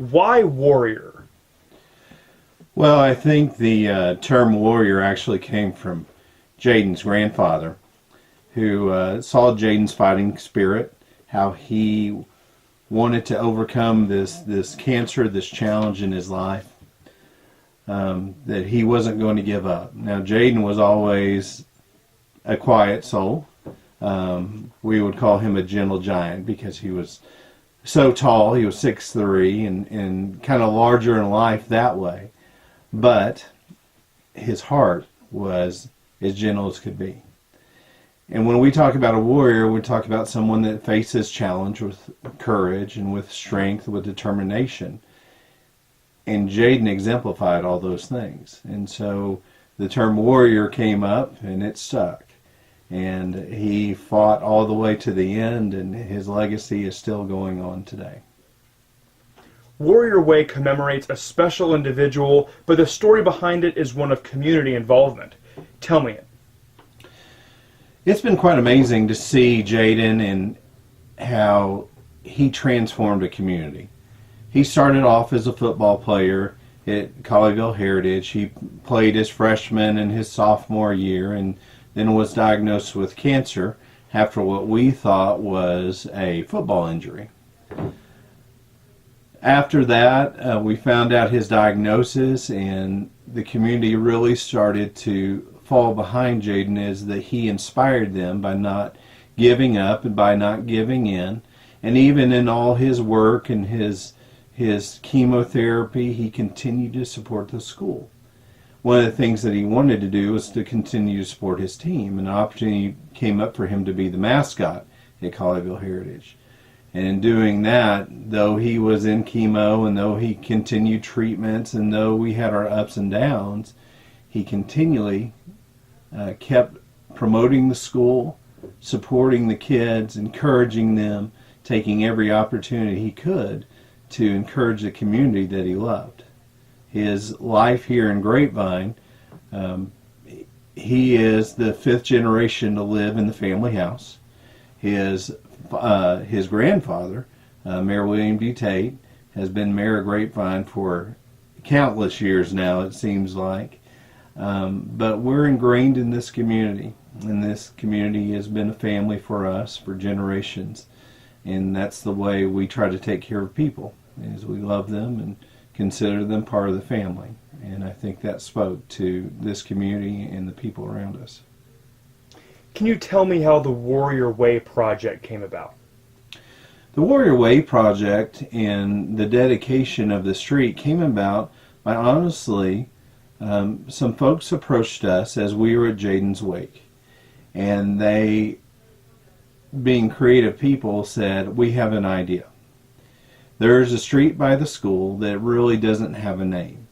Why warrior? Well, I think the term warrior actually came from Jaydan's grandfather, who saw Jaydan's fighting spirit, how he wanted to overcome this cancer, this challenge in his life, that he wasn't going to give up. Now, Jaydan was always a quiet soul. We would call him a gentle giant because he was so tall. He was 6'3", and kind of larger in life that way. But his heart was as gentle as could be. And when we talk about a warrior, we talk about someone that faces challenge with courage and with strength, with determination. And Jaydan exemplified all those things. And so the term warrior came up and it stuck. And he fought all the way to the end, and his legacy is still going on today. Warrior Way commemorates a special individual, but the story behind it is one of community involvement. Tell me it. It's been quite amazing to see Jaydan and how he transformed a community. He started off as a football player at Colleyville Heritage. He played his freshman and his sophomore year, and then was diagnosed with cancer after what we thought was a football injury. After that, we found out his diagnosis, and the community really started to fall behind Jaydan, as that he inspired them by not giving up and by not giving in. And even in all his work and his chemotherapy, he continued to support the school. One of the things that he wanted to do was to continue to support his team, and an opportunity came up for him to be the mascot at Colleyville Heritage. And in doing that, though he was in chemo, and though he continued treatments, and though we had our ups and downs, he continually kept promoting the school, supporting the kids, encouraging them, taking every opportunity he could to encourage the community that he loved. His life here in Grapevine, he is the 5th generation to live in the family house. His grandfather, Mayor William D. Tate, has been mayor of Grapevine for countless years now, it seems like. But we're ingrained in this community, and this community has been a family for us for generations. And that's the way we try to take care of people, is we love them and consider them part of the family. And I think that spoke to this community and the people around us. Can you tell me how the Warrior Way project came about? The Warrior Way project and the dedication of the street came about by, honestly, some folks approached us as we were at Jaydan's wake. And they, being creative people, said, we have an idea. There's a street by the school that really doesn't have a name,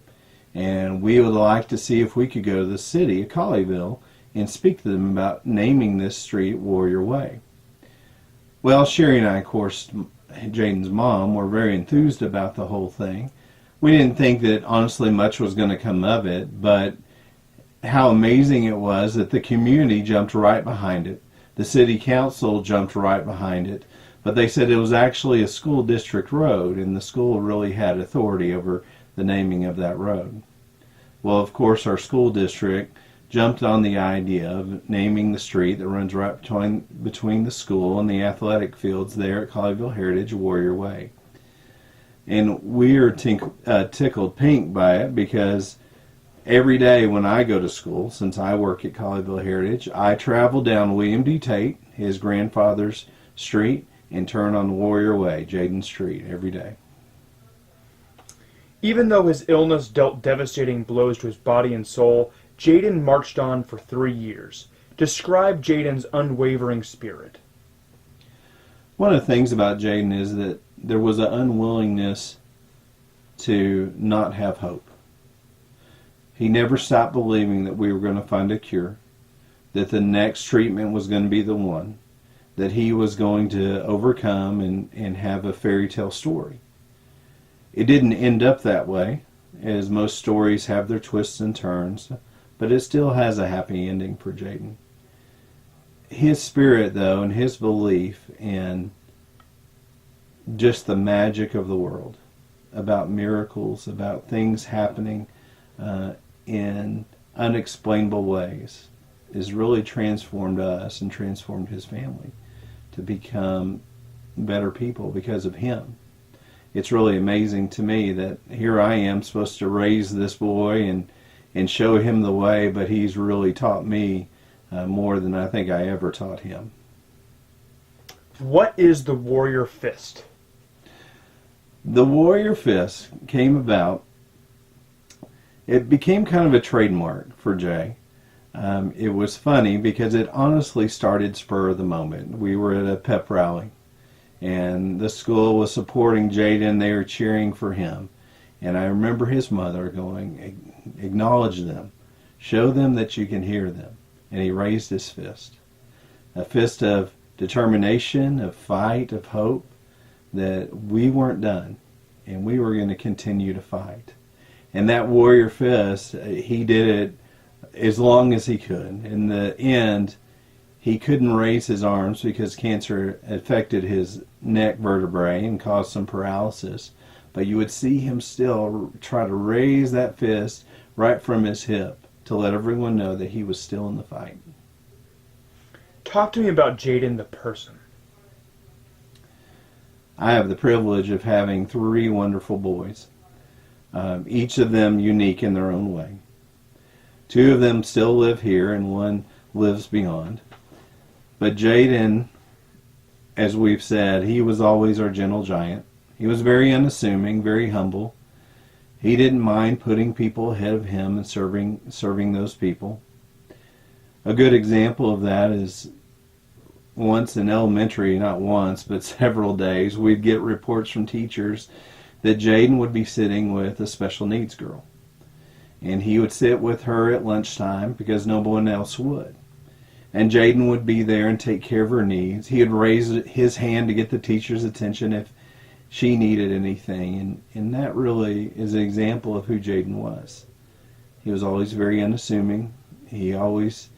and we would like to see if we could go to the city of Colleyville and speak to them about naming this street Warrior Way. Well, Sherry and I, of course, Jaydan's mom, were very enthused about the whole thing. We didn't think that, honestly, much was going to come of it, but how amazing it was that the community jumped right behind it. The city council jumped right behind it. But they said it was actually a school district road, and the school really had authority over the naming of that road. Well, of course, our school district jumped on the idea of naming the street that runs right between the school and the athletic fields there at Colleyville Heritage Warrior Way. And we are tickled pink by it, because every day when I go to school, since I work at Colleyville Heritage, I travel down William D. Tate, his grandfather's street, and turn on Warrior Way, Jaydan Street, every day. Even though his illness dealt devastating blows to his body and soul, Jaydan marched on for 3 years. Describe Jaydan's unwavering spirit. One of the things about Jaydan is that there was an unwillingness to not have hope. He never stopped believing that we were going to find a cure, that the next treatment was going to be the one, that he was going to overcome and have a fairy tale story. It didn't end up that way, as most stories have their twists and turns, but it still has a happy ending for Jaydan. His spirit, though, and his belief in just the magic of the world, about miracles, about things happening in unexplainable ways, has really transformed us and transformed his family to become better people because of him. It's really amazing to me that here I am supposed to raise this boy and show him the way, but he's really taught me more than I think I ever taught him. What is the warrior fist? The warrior fist came about, it became kind of a trademark for Jay. It was funny because it honestly started spur of the moment. We were at a pep rally, and the school was supporting Jaydan. They were cheering for him. And I remember his mother going, acknowledge them, show them that you can hear them. And he raised his fist. A fist of determination, of fight, of hope, that we weren't done, and we were going to continue to fight. And that warrior fist, he did it as long as he could. In the end, he couldn't raise his arms because cancer affected his neck vertebrae and caused some paralysis. But you would see him still try to raise that fist right from his hip to let everyone know that he was still in the fight. Talk to me about Jaydan the person. I have the privilege of having 3 wonderful boys, each of them unique in their own way. 2 of them still live here and 1 lives beyond. But Jaydan, as we've said, he was always our gentle giant. He was very unassuming, very humble. He didn't mind putting people ahead of him and serving those people. A good example of that is once in elementary, not once, but several days, we'd get reports from teachers that Jaydan would be sitting with a special needs girl. And he would sit with her at lunchtime because no one else would. And Jaydan would be there and take care of her needs. He would raise his hand to get the teacher's attention if she needed anything. And that really is an example of who Jaydan was. He was always very unassuming. He always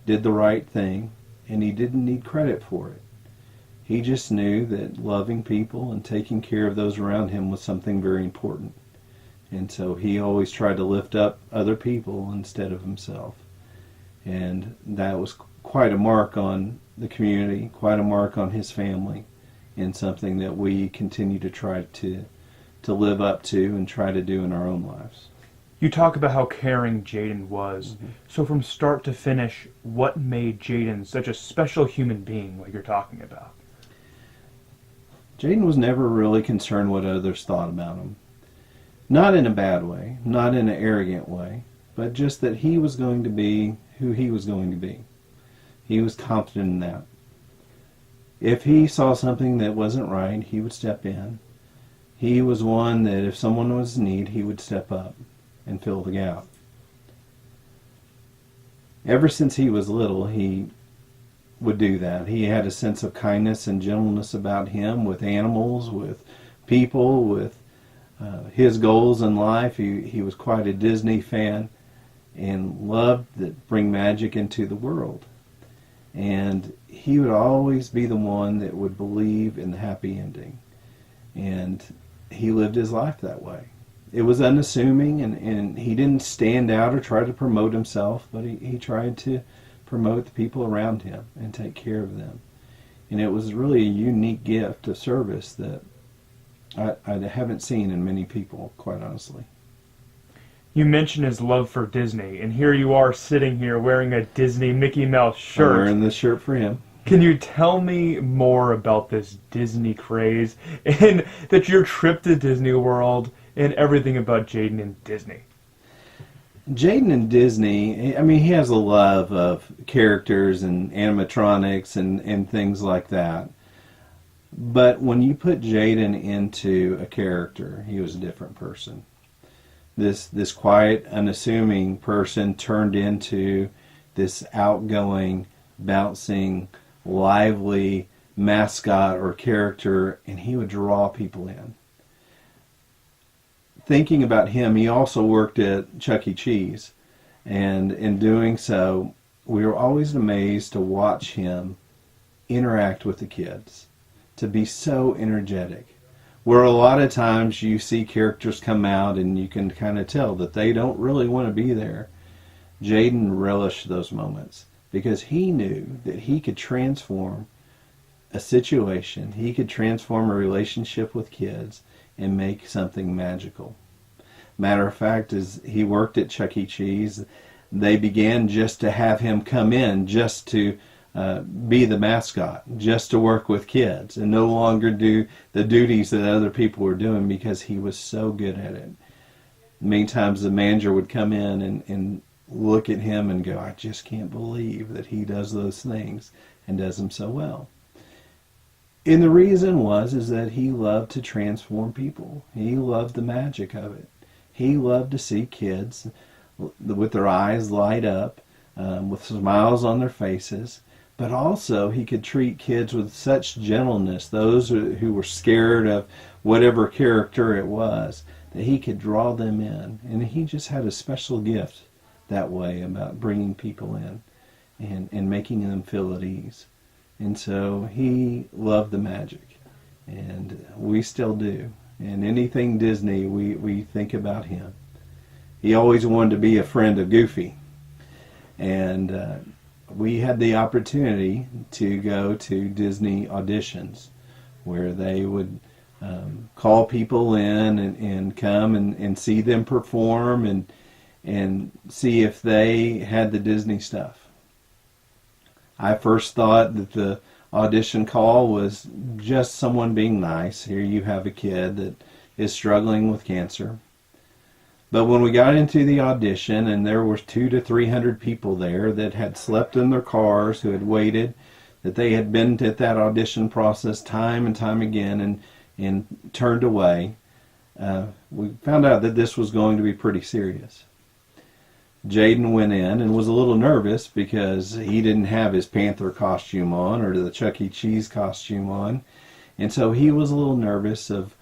did the right thing, and he didn't need credit for it. He just knew that loving people and taking care of those around him was something very important. And so he always tried to lift up other people instead of himself. And that was quite a mark on the community, quite a mark on his family, and something that we continue to try to live up to and try to do in our own lives. You talk about how caring Jaydan was. Mm-hmm. So from start to finish, what made Jaydan such a special human being like you're talking about? Jaydan was never really concerned what others thought about him. Not in a bad way, not in an arrogant way, but just that he was going to be who he was going to be. He was confident in that. If he saw something that wasn't right, he would step in. He was one that if someone was in need, he would step up and fill the gap. Ever since he was little, he would do that. He had a sense of kindness and gentleness about him with animals, with people, with his goals in life. He was quite a Disney fan and loved to bring magic into the world. And he would always be the one that would believe in the happy ending. And he lived his life that way. It was unassuming, and he didn't stand out or try to promote himself, but he tried to promote the people around him and take care of them. And it was really a unique gift of service that I haven't seen in many people, quite honestly. You mentioned his love for Disney, and here you are sitting here wearing a Disney Mickey Mouse shirt. I'm wearing this shirt for him. Can you tell me more about this Disney craze and that your trip to Disney World and everything about Jaydan and Disney? Jaydan and Disney, I mean, he has a love of characters and animatronics and things like that. But when you put Jaydan into a character, he was a different person. This quiet, unassuming person turned into this outgoing, bouncing, lively mascot or character, and he would draw people in. Thinking about him, he also worked at Chuck E. Cheese, and in doing so, we were always amazed to watch him interact with the kids, to be so energetic. where a lot of times you see characters come out and you can kind of tell that they don't really want to be there. Jaydan relished those moments because he knew that he could transform a situation, he could transform a relationship with kids and make something magical. Matter of fact, as he worked at Chuck E. Cheese, they began just to have him come in just to be the mascot, just to work with kids, and no longer do the duties that other people were doing because he was so good at it. Many times the manager would come in and look at him and go, I just can't believe that he does those things and does them so well. And the reason is that he loved to transform people. He loved the magic of it. He loved to see kids with their eyes light up, with smiles on their faces. But also he could treat kids with such gentleness, those who were scared of whatever character it was, that he could draw them in. And he just had a special gift that way about bringing people in and making them feel at ease. And so he loved the magic, and we still do. And anything Disney, we think about him. He always wanted to be a friend of Goofy. And we had the opportunity to go to Disney auditions where they would call people in and come and see them perform and see if they had the Disney stuff. I first thought that the audition call was just someone being nice. Here you have a kid that is struggling with cancer. But when we got into the audition, and there were 200 to 300 people there that had slept in their cars, who had waited, that they had been at that audition process time and time again and turned away, we found out that this was going to be pretty serious. Jaydan went in and was a little nervous because he didn't have his Panther costume on or the Chuck E. Cheese costume on. And so he was a little nervous of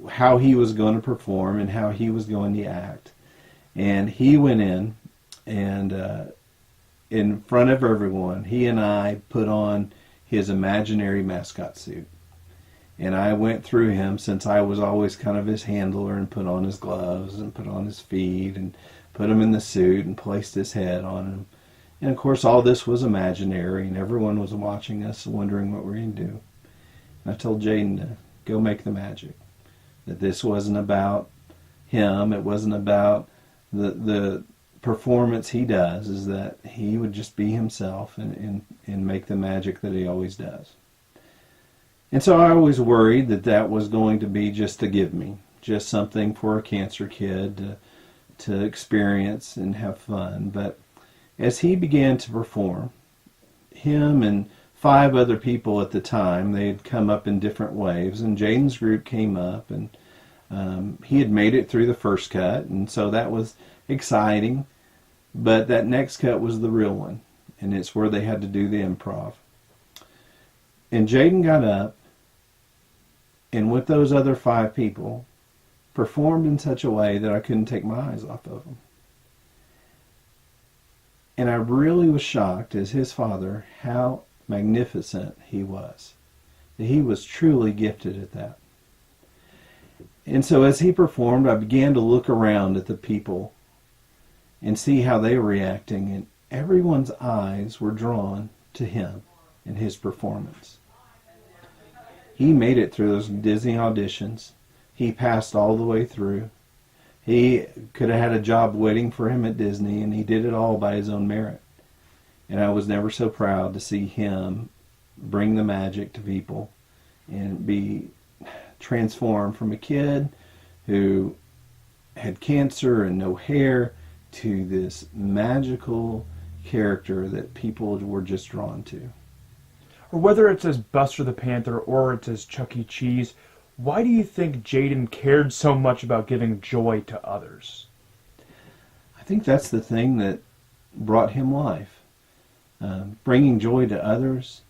how he was going to perform and how he was going to act. And he went in and in front of everyone, he and I put on his imaginary mascot suit. And I went through him, since I was always kind of his handler, and put on his gloves and put on his feet and put him in the suit and placed his head on him. And of course all this was imaginary, and everyone was watching us wondering what we were going to do. And I told Jaydan to go make the magic. That this wasn't about him, it wasn't about the performance he does, is that he would just be himself and make the magic that he always does. And so I always worried that that was going to be just a give me, just something for a cancer kid to experience and have fun. But as he began to perform, him and 5 other people at the time, they had come up in different waves, and Jaydan's group came up, and he had made it through the first cut, and so that was exciting. But that next cut was the real one, and it's where they had to do the improv. And Jaydan got up, and with those other 5 people, performed in such a way that I couldn't take my eyes off of him. And I really was shocked as his father how magnificent he was. That he was truly gifted at that. And so as he performed, I began to look around at the people and see how they were reacting, and everyone's eyes were drawn to him and his performance. He made it through those Disney auditions. He passed all the way through. He could have had a job waiting for him at Disney, and he did it all by his own merit. And I was never so proud to see him bring the magic to people and be transformed from a kid who had cancer and no hair to this magical character that people were just drawn to. Or whether it's as Buster the Panther or it's as Chuck E. Cheese, why do you think Jaydan cared so much about giving joy to others? I think that's the thing that brought him life. Bringing joy to others,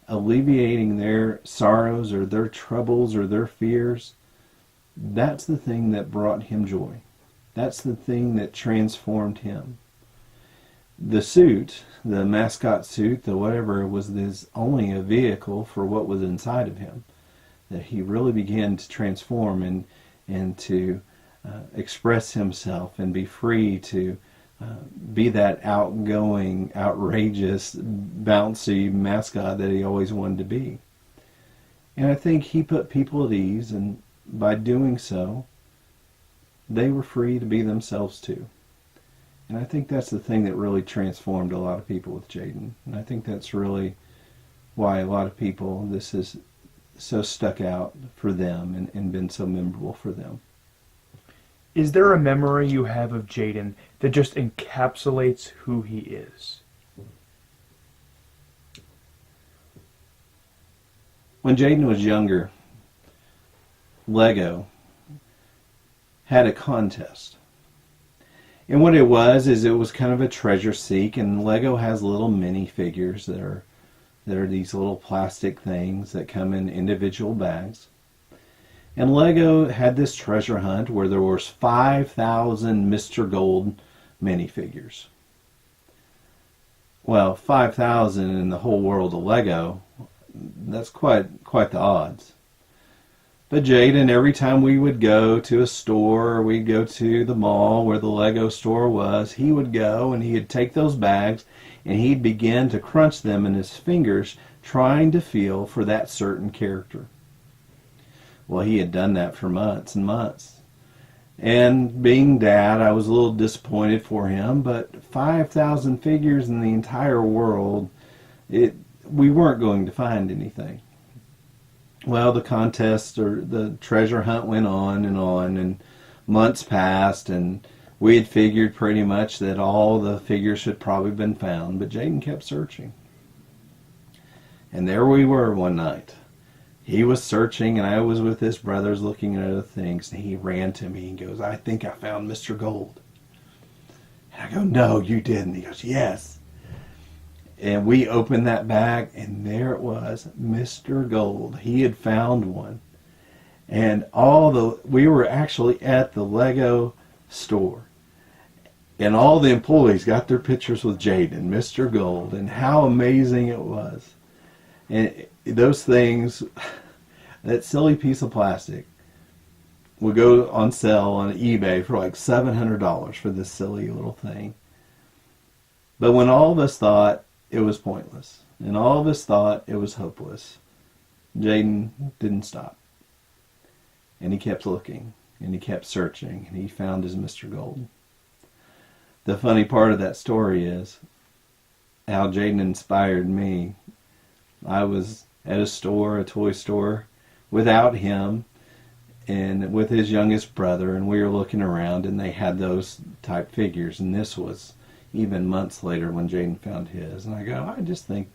alleviating their sorrows or their troubles or their fears, that's the thing that brought him joy. That's the thing that transformed him. The suit, the mascot suit, the whatever, was only a vehicle for what was inside of him. that he really began to transform and to express himself and be free to be that outgoing, outrageous, bouncy mascot that he always wanted to be. And I think he put people at ease, and by doing so, they were free to be themselves too. And I think that's the thing that really transformed a lot of people with Jaydan. And I think that's really why a lot of people, this has so stuck out for them and been so memorable for them. Is there a memory you have of Jaydan that just encapsulates who he is? When Jaydan was younger, Lego had a contest. And what it was is it was kind of a treasure seek, and Lego has little mini figures that are these little plastic things that come in individual bags. And Lego had this treasure hunt where there was 5,000 Mr. Gold minifigures. Well, 5,000 in the whole world of Lego, that's quite the odds. But Jaydan, every time we would go to a store or we'd go to the mall where the Lego store was, he would go and he'd take those bags and he'd begin to crunch them in his fingers, trying to feel for that certain character. Well, he had done that for months and months. And being Dad, I was a little disappointed for him, but 5,000 figures in the entire world, we weren't going to find anything. Well, the contest or the treasure hunt went on, and months passed, and we had figured pretty much that all the figures had probably been found, but Jaydan kept searching. And there we were one night. He was searching, and I was with his brothers looking at other things, and he ran to me and goes, "I think I found Mr. Gold." And I go, "No, you didn't." He goes, "Yes." And we opened that bag, and there it was, Mr. Gold. He had found one. And we were actually at the Lego store. And all the employees got their pictures with Jaydan, Mr. Gold, and how amazing it was. And those things, that silly piece of plastic, would go on sale on eBay for like $700 for this silly little thing. But when all of us thought it was pointless, and all of us thought it was hopeless, Jaydan didn't stop. And he kept looking, and he kept searching, and he found his Mr. Gold. The funny part of that story is how Jaydan inspired me. I was at a toy store, without him and with his youngest brother, and we were looking around, and they had those type figures, and this was even months later when Jaydan found his. And I just think,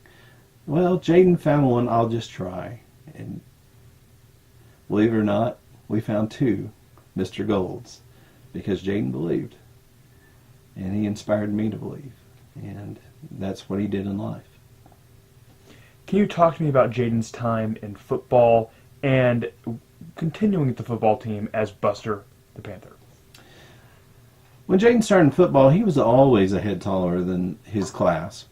well, Jaydan found one, I'll just try. And believe it or not, we found two Mr. Golds because Jaydan believed. And he inspired me to believe. And that's what he did in life. Can you talk to me about Jaydan's time in football and continuing with the football team as Buster the Panther? When Jaydan started in football, he was always a head taller than his class.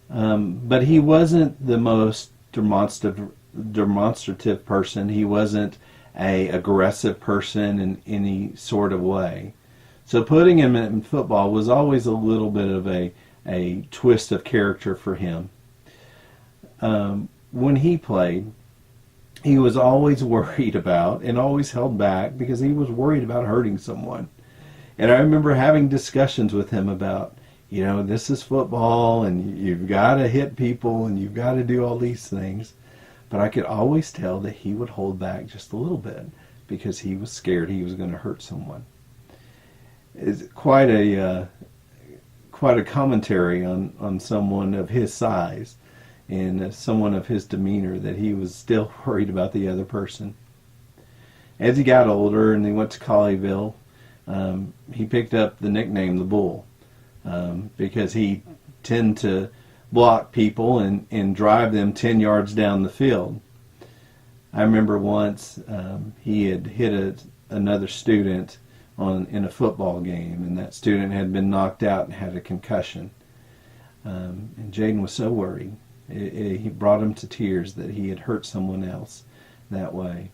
But he wasn't the most demonstrative person. He wasn't an aggressive person in any sort of way. So putting him in football was always a little bit of a twist of character for him. When he played, he was always worried about and always held back because he was worried about hurting someone. And I remember having discussions with him about, this is football and you've got to hit people and you've got to do all these things. But I could always tell that he would hold back just a little bit because he was scared he was going to hurt someone. It's quite a commentary on someone of his size and someone of his demeanor, that he was still worried about the other person. As he got older and he went to Colleyville, he picked up the nickname the Bull because he tended to block people and drive them 10 yards down the field. I remember once he had hit another student in a football game, and that student had been knocked out and had a concussion. And Jaydan was so worried. He brought him to tears that he had hurt someone else that way.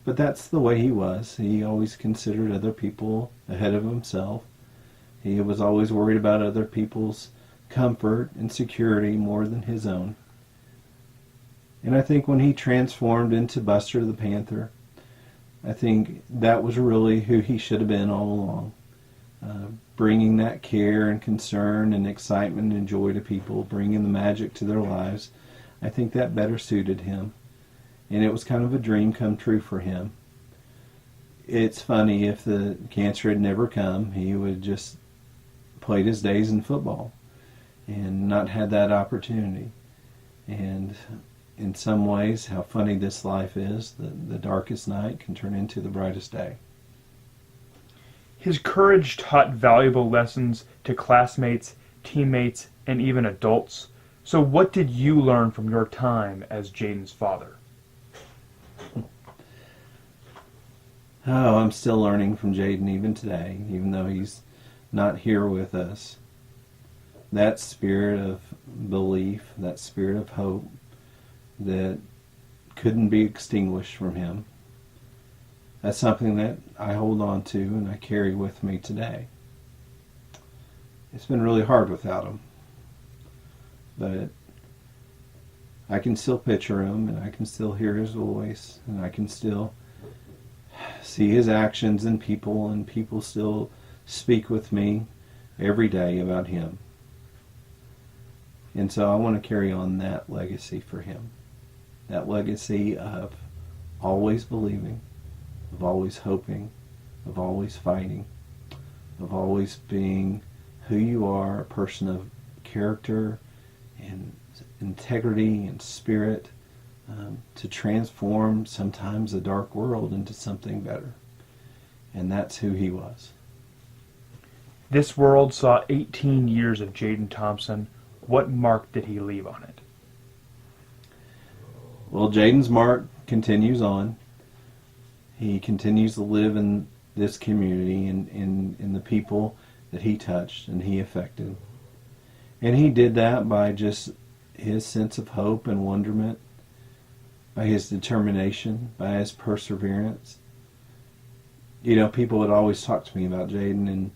But that's the way he was. He always considered other people ahead of himself. He was always worried about other people's comfort and security more than his own. And I think when he transformed into Buster the Panther, I think that was really who he should have been all along. Bringing that care and concern and excitement and joy to people, bringing the magic to their lives. I think that better suited him. And it was kind of a dream come true for him. It's funny, if the cancer had never come, he would just played his days in football and not had that opportunity. And in some ways, how funny this life is, the darkest night can turn into the brightest day. His courage taught valuable lessons to classmates, teammates, and even adults. So what did you learn from your time as Jaydan's father? Oh, I'm still learning from Jaydan even today, even though he's not here with us. That spirit of belief, that spirit of hope that couldn't be extinguished from him, that's something that I hold on to and I carry with me today. It's been really hard without him, but I can still picture him, and I can still hear his voice, and I can still see his actions in people, and people still speak with me every day about him. And so I want to carry on that legacy for him. That legacy of always believing, of always hoping, of always fighting, of always being who you are, a person of character and integrity and spirit, to transform sometimes a dark world into something better. And that's who he was. This world saw 18 years of Jaydan Thompson. What mark did he leave on it? Well, Jaydan's mark continues on. He continues to live in this community and in the people that he touched and he affected. And he did that by just his sense of hope and wonderment, by his determination, by his perseverance. You know, people would always talk to me about Jaydan, and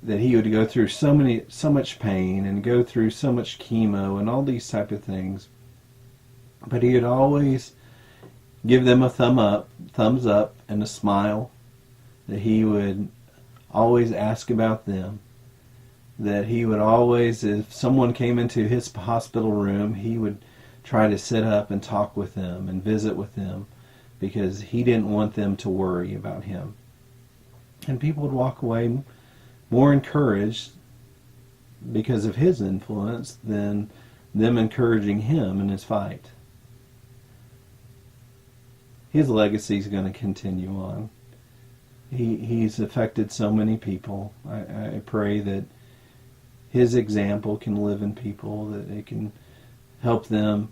that he would go through so much pain and go through so much chemo and all these type of things. But he would always give them a thumbs up and a smile, that he would always ask about them, that he would always, if someone came into his hospital room, he would try to sit up and talk with them and visit with them, because he didn't want them to worry about him. And people would walk away more encouraged because of his influence than them encouraging him in his fight. His legacy is going to continue on. He's affected so many people. I pray that his example can live in people, that it can help them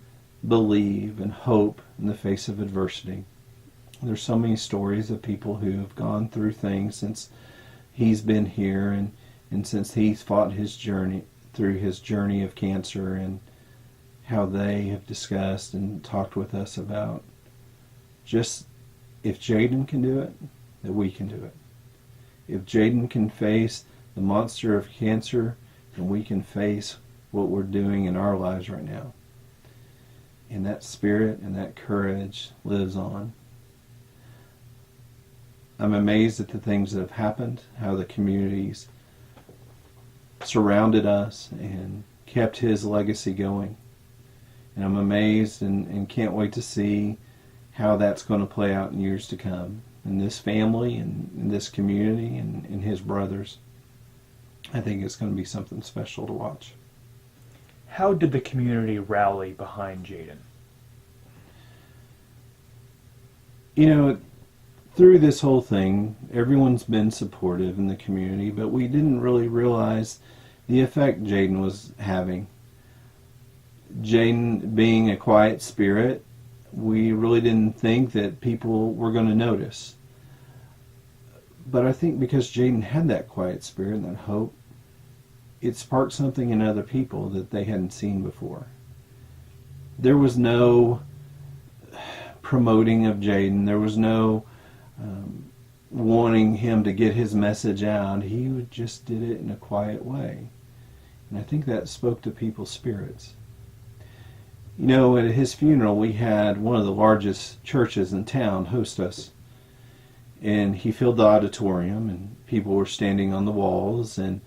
believe and hope in the face of adversity. There's so many stories of people who have gone through things since he's been here, and since he's fought his journey through his journey of cancer, and how they have discussed and talked with us about just, if Jaydan can do it, that we can do it. If Jaydan can face the monster of cancer, then we can face what we're doing in our lives right now. And that spirit and that courage lives on. I'm amazed at the things that have happened, how the communities surrounded us and kept his legacy going. And I'm amazed and can't wait to see how that's going to play out in years to come. In this family and in this community and in his brothers. I think it's going to be something special to watch. How did the community rally behind Jaydan? You know, through this whole thing, everyone's been supportive in the community, but we didn't really realize the effect Jaydan was having. Jaydan being a quiet spirit, we really didn't think that people were going to notice. But I think because Jaydan had that quiet spirit and that hope, it sparked something in other people that they hadn't seen before. There was no promoting of Jaydan. There was no wanting him to get his message out. He just did it in a quiet way. And I think that spoke to people's spirits. You know, at his funeral, we had one of the largest churches in town host us. And he filled the auditorium, and people were standing on the walls, and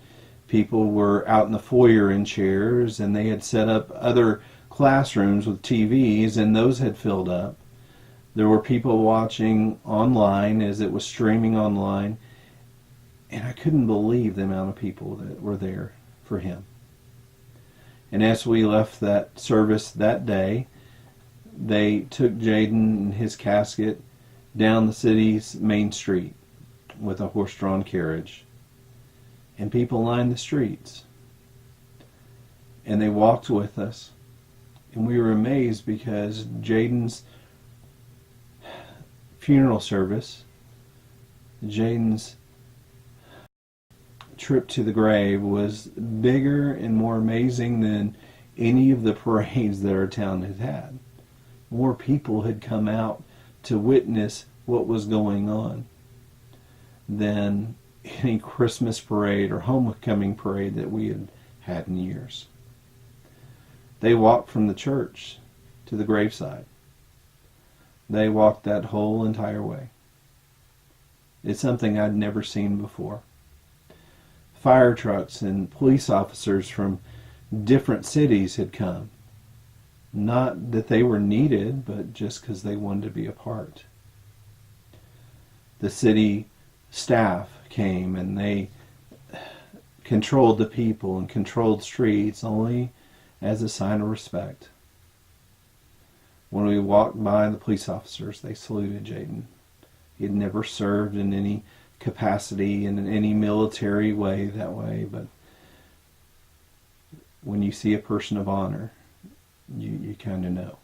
people were out in the foyer in chairs, and they had set up other classrooms with TVs, and those had filled up. There were people watching online as it was streaming online, and I couldn't believe the amount of people that were there for him. And as we left that service that day, they took Jaydan and his casket down the city's main street with a horse-drawn carriage. And people lined the streets. And they walked with us. And we were amazed because Jaydan's funeral service, Jaydan's trip to the grave, was bigger and more amazing than any of the parades that our town had had. More people had come out to witness what was going on than any Christmas parade or homecoming parade that we had had in years. They walked from the church to the graveside. They walked that whole entire way. It's something I'd never seen before. Fire trucks and police officers from different cities had come. Not that they were needed, but just because they wanted to be a part. The city staff came and they controlled the people and controlled streets only as a sign of respect. When we walked by the police officers, they saluted Jaydan. He had never served in any capacity in any military way that way, but when you see a person of honor, you kind of know.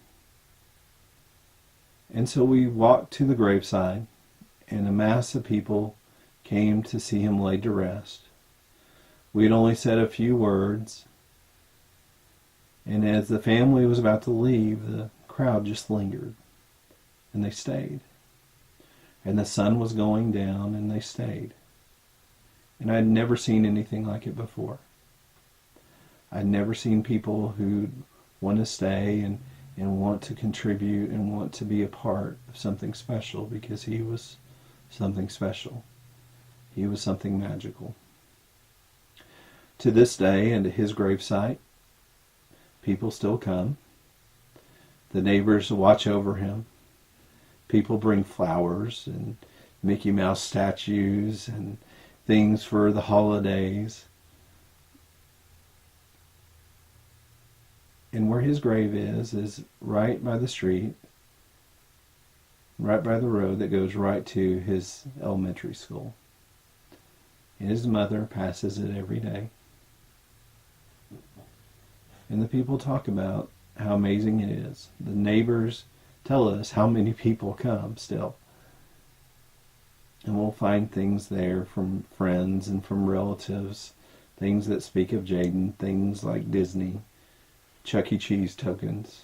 And so we walked to the graveside, and a mass of people came to see him laid to rest. We had only said a few words, and as the family was about to leave, the crowd just lingered, and they stayed. And the sun was going down, and they stayed. And I'd never seen anything like it before. I'd never seen people who want to stay and want to contribute and want to be a part of something special, because he was something special. He was something magical. To this day, and to his gravesite, people still come. The neighbors watch over him. People bring flowers and Mickey Mouse statues and things for the holidays. And where his grave is right by the street, right by the road that goes right to his elementary school. And his mother passes it every day. And the people talk about how amazing it is. The neighbors tell us how many people come still. And we'll find things there from friends and from relatives, things that speak of Jaydan, things like Disney, Chuck E. Cheese tokens,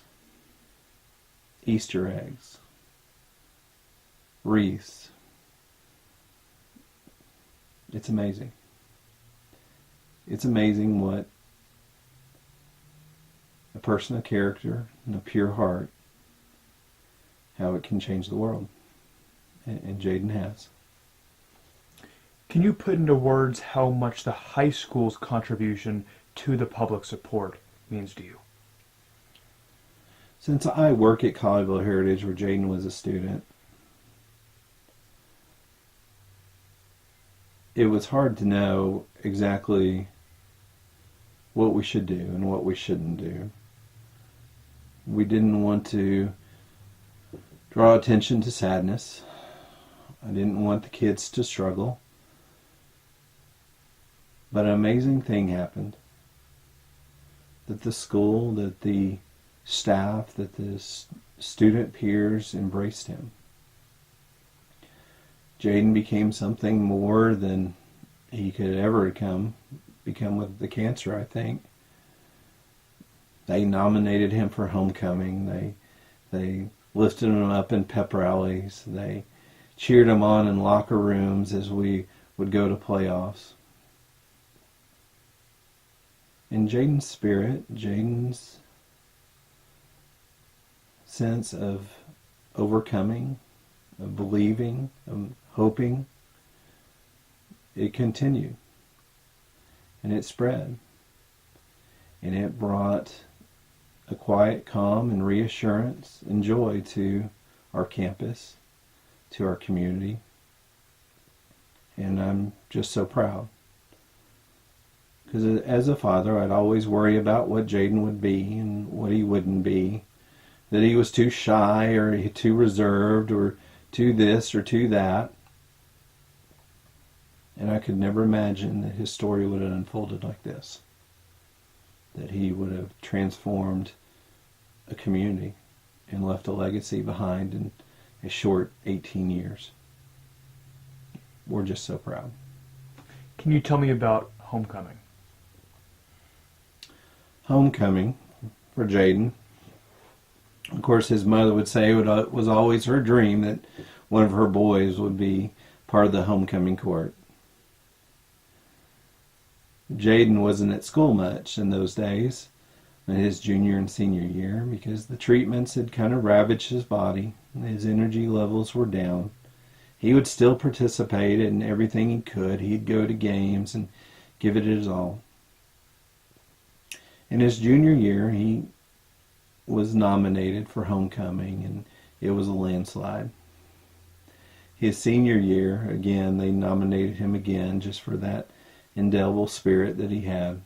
Easter eggs, wreaths. It's amazing. It's amazing what a person of character and a pure heart, how it can change the world. And Jaydan has. Can you put into words how much the high school's contribution to the public support means to you? Since I work at Colleyville Heritage, where Jaydan was a student, it was hard to know exactly what we should do and what we shouldn't do. We didn't want to draw attention to sadness. I didn't want the kids to struggle. But an amazing thing happened. That the school, that the staff, that the student peers embraced him. Jaydan became something more than he could ever become with the cancer, I think. They nominated him for homecoming. They lifted him up in pep rallies. They cheered him on in locker rooms as we would go to playoffs. In Jaydan's spirit, Jaydan's sense of overcoming, of believing, of hoping, it continued. And it spread. And it brought a quiet calm and reassurance and joy to our campus, to our community. And I'm just so proud. Because as a father, I'd always worry about what Jaydan would be and what he wouldn't be. That he was too shy or too reserved or too this or too that. And I could never imagine that his story would have unfolded like this. That he would have transformed a community and left a legacy behind in a short 18 years. We're just so proud. Can you tell me about homecoming? Homecoming for Jaydan. Of course, his mother would say it was always her dream that one of her boys would be part of the homecoming court. Jaydan wasn't at school much in those days, in his junior and senior year, because the treatments had kind of ravaged his body. His energy levels were down. He would still participate in everything he could. He'd go to games and give it his all. In his junior year, he was nominated for homecoming, and it was a landslide. His senior year, again, they nominated him again just for that indelible spirit that he had.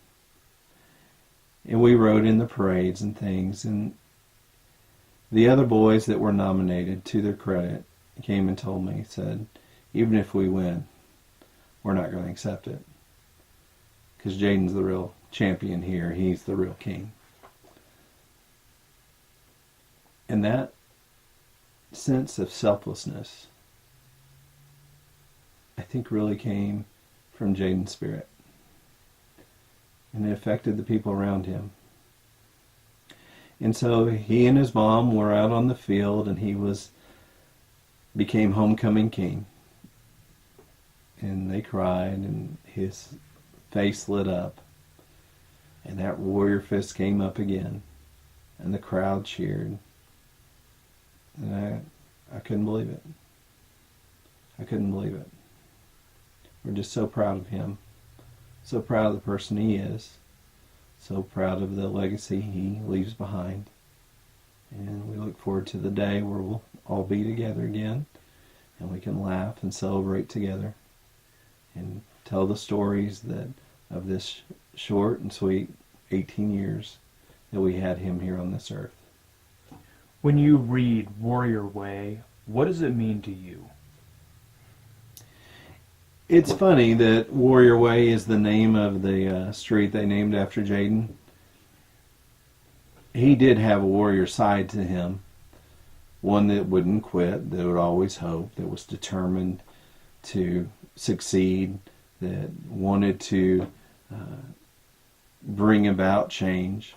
And we rode in the parades and things, and the other boys that were nominated, to their credit, came and told me, said, even if we win, we're not going to accept it. Because Jaydan's the real champion here. He's the real king. And that sense of selflessness, I think, really came from Jaydan's spirit. And it affected the people around him. And so he and his mom were out on the field, and he became homecoming king. And they cried, and his face lit up. And that warrior fist came up again. And the crowd cheered. And I couldn't believe it. I couldn't believe it. We're just so proud of him. So proud of the person he is. So proud of the legacy he leaves behind. And we look forward to the day where we'll all be together again. And we can laugh and celebrate together. And tell the stories of this short and sweet 18 years that we had him here on this earth. When you read Warrior Way, what does it mean to you? It's funny that Warrior Way is the name of the street they named after Jaydan. He did have a warrior side to him. One that wouldn't quit, that would always hope, that was determined to succeed, that wanted to bring about change.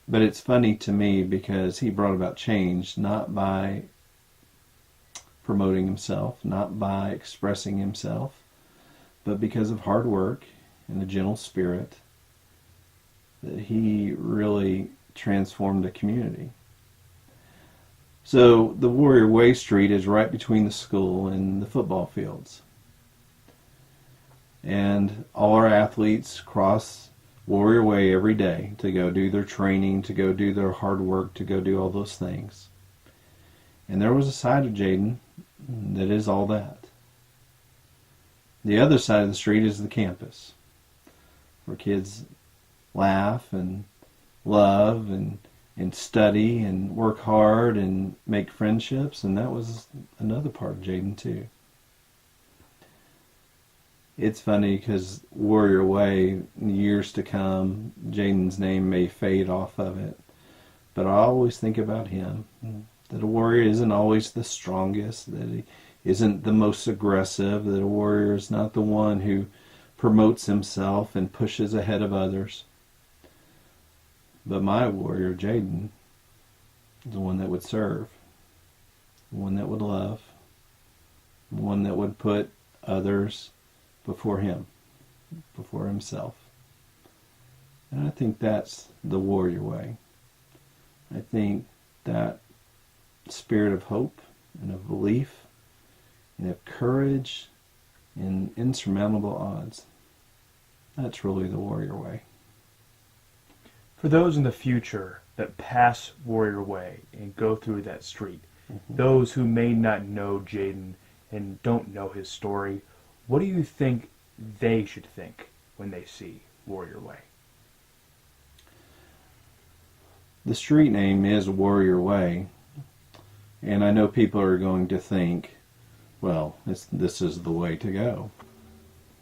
But it's funny to me because he brought about change not by promoting himself, not by expressing himself, but because of hard work and a gentle spirit, that he really transformed the community. So the Warrior Way Street is right between the school and the football fields. And all our athletes cross Warrior Way every day to go do their training, to go do their hard work, to go do all those things. And there was a side of Jaydan that is all that. The other side of the street is the campus, where kids laugh and love and study and work hard and make friendships, and that was another part of Jaydan too. It's funny because Warrior Way, in years to come, Jaydan's name may fade off of it, but I always think about him, that a warrior isn't always the strongest, that he isn't the most aggressive, that a warrior is not the one who promotes himself and pushes ahead of others. But my warrior, Jaydan, the one that would serve, the one that would love, the one that would put others before him, before himself. And I think that's the warrior way. I think that spirit of hope and of belief and of courage in insurmountable odds, that's really the warrior way. For those in the future that pass Warrior Way and go through that street, those who may not know Jaydan and don't know his story, what do you think they should think when they see Warrior Way? The street name is Warrior Way, and I know people are going to think, well, this is the way to go.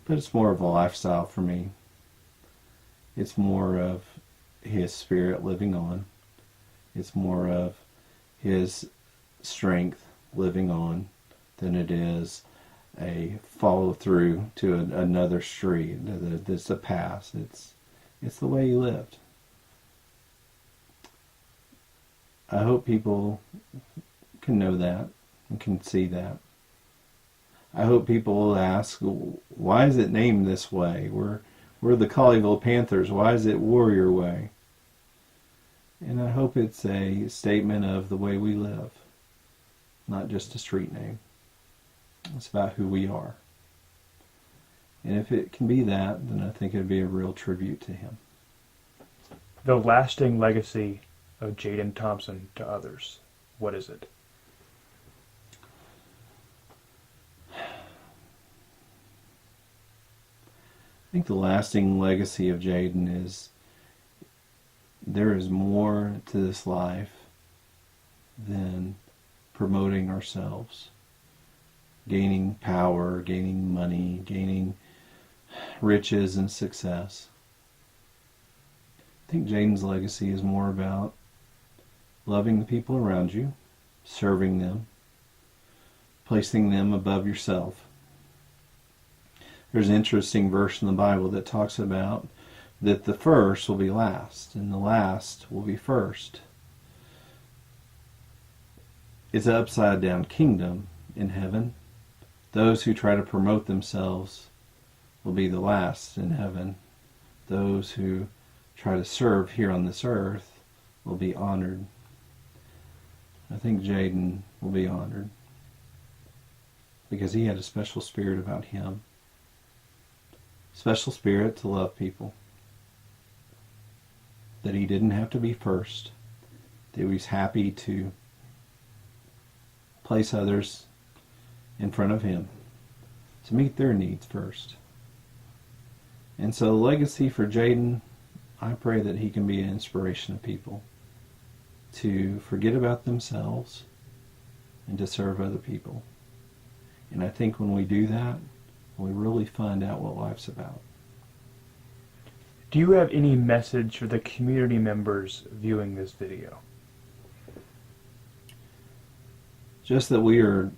But it's more of a lifestyle for me. It's more of his spirit living on. It's more of his strength living on than it is a follow through to another street. It's a pass. It's the way he lived. I hope people can know that and can see that. I hope people will ask, why is it named this way? We're the Colleyville Panthers. Why is it Warrior Way? And I hope it's a statement of the way we live, not just a street name. It's about who we are. And if it can be that, then I think it would be a real tribute to him. The lasting legacy of Jaydan Thompson to others, what is it? I think the lasting legacy of Jaydan is there is more to this life than promoting ourselves, gaining power, gaining money, gaining riches and success. I think Jaydan's legacy is more about loving the people around you, serving them, placing them above yourself. There's an interesting verse in the Bible that talks about that the first will be last and the last will be first. It's an upside down kingdom in heaven. Those who try to promote themselves will be the last in heaven. Those who try to serve here on this earth will be honored. I think Jaydan will be honored because he had a special spirit about him. Special spirit to love people. That he didn't have to be first. That he was happy to place others in front of him to meet their needs first. And so the legacy for Jaydan, I pray that he can be an inspiration to people to forget about themselves and to serve other people. And I think when we do that, we really find out what life's about. Do you have any message for the community members viewing this video? Just that we are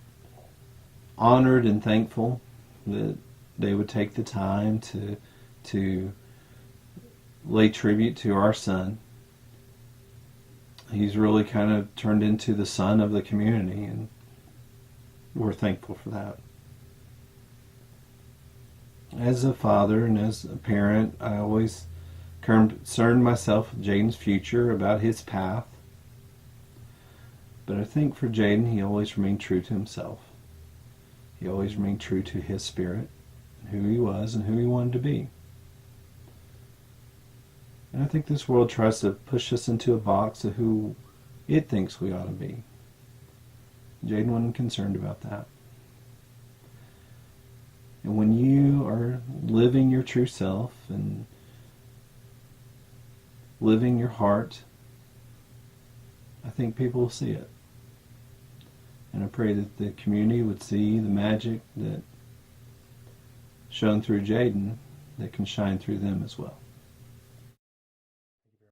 honored and thankful that they would take the time to lay tribute to our son. He's really kind of turned into the son of the community, and we're thankful for that. As a father and as a parent, I always concerned myself with Jaydan's future, about his path. But I think for Jaydan, he always remained true to himself. He always remained true to his spirit, who he was and who he wanted to be. And I think this world tries to push us into a box of who it thinks we ought to be. Jaydan wasn't concerned about that. And when you are living your true self and living your heart, I think people will see it. And I pray that the community would see the magic that shone through Jaydan that can shine through them as well.